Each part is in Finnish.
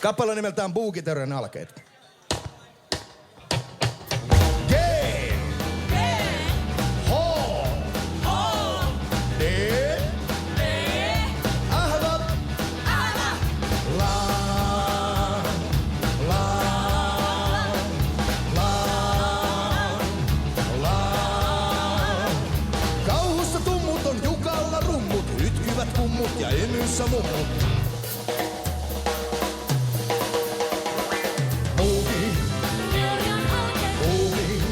Kappale nimeltään Buukiteorian alkeet. G. G. H. H. D. D. Ahva. Älä. La. La. La. La. Kauhussa tummut on Jukalla rummut, hytkyvät kummut ja emyssä mummut. Teorian alkeet. Buuki.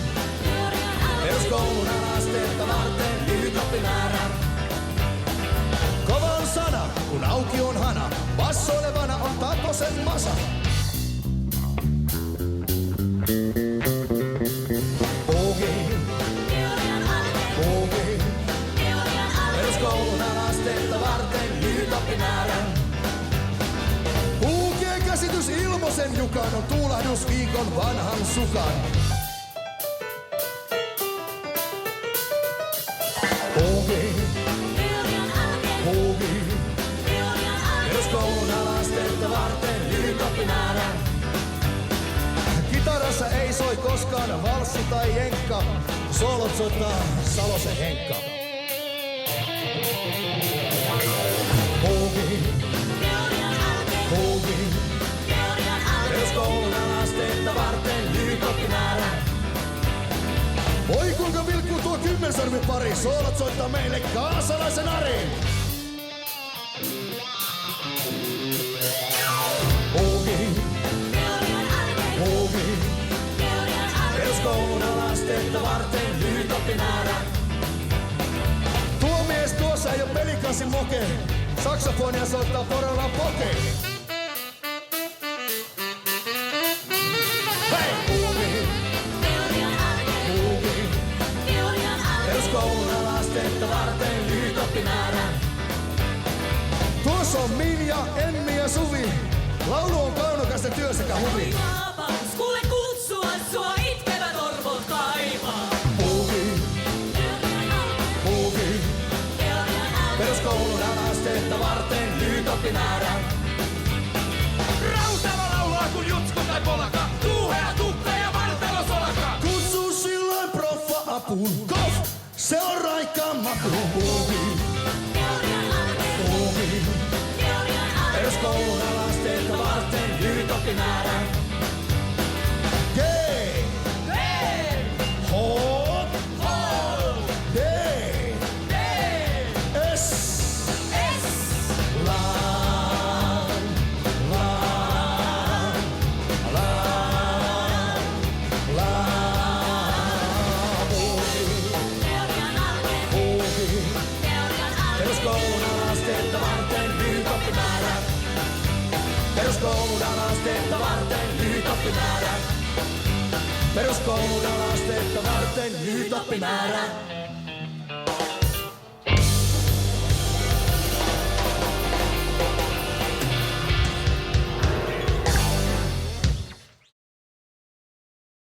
Teorian alkeet. Peruskoulun alasteetta varten lyhyt oppimäärä. Kova on sana, kun auki on hana. Vassoilevana on Taposen masa. Buuki. Teorian alkeet. Buuki. Teorian alkeet. Peruskoulun alasteetta varten lyhyt oppimäärä. Buukien käsitys Ilmosen Jukan on tuulahdus viikon vanhan sukan. Buuki. Teorian alkeet. Buuki. Teorian alkeet. Peruskoulun alasteetta varten lyhyt oppimäärä. Kitarassa ei soi koskaan valssi tai jenkka. Soolot soittaa Salosen Henkka. Buuki. Teorian alkeet. Buuki. Teorian alkeet. Peruskoulun alasteetta varten lyhyt oppimäärä. Oi kuinka vilkkuu tuo kymmensarvi pari. Soolot soittaa meille kaasalaisen Ari. Buuki. Teorian alkeet. Buuki. Teorian alkeet. Peruskoulun alasteetta varten lyhyt oppimäärä. Tuo mies tuossa ei oo pelikassi moke. Saksofonia soittaa porolla poke. Hei! Buuki. Teorian alkeet. Buuki. Teorian alkeet. Peruskoulun alasteetta varten lyhyt oppimäärä. Tuossa on Minja, Emmi ja Suvi. Laulu on kaunokas ja työ sekä huvi. Vapaus, kuule kutsua sua itkevät orvot kaipaa. Buuki. Teorian alkeet. Buuki. Teorian alkeet. Peruskoulun alasteetta varten lyhyt oppimäärä. Rautava laulaa kun jutsku tai polaka. Tuuhea tukka ja vartalosolaka. Kutsu silloin proffa apuun. Kof! Se on raikkaan makuun. Buuki. Teorian alkeet. Buuki. Teorian alkeet. Peruskoulun alasteetta varten lyhyt oppimäärä. G. G. H. H. D. D. S. S. La. La. La. La. Buuki. Teorian alkeet. Buuki. Teorian alkeet. Peruskoulun alasteetta varten lyhyt oppimäärä. Peruskoulun alasteetta varten lyhyt oppimäärä. Peruskoulun alasteetta varten lyhyt oppimäärä.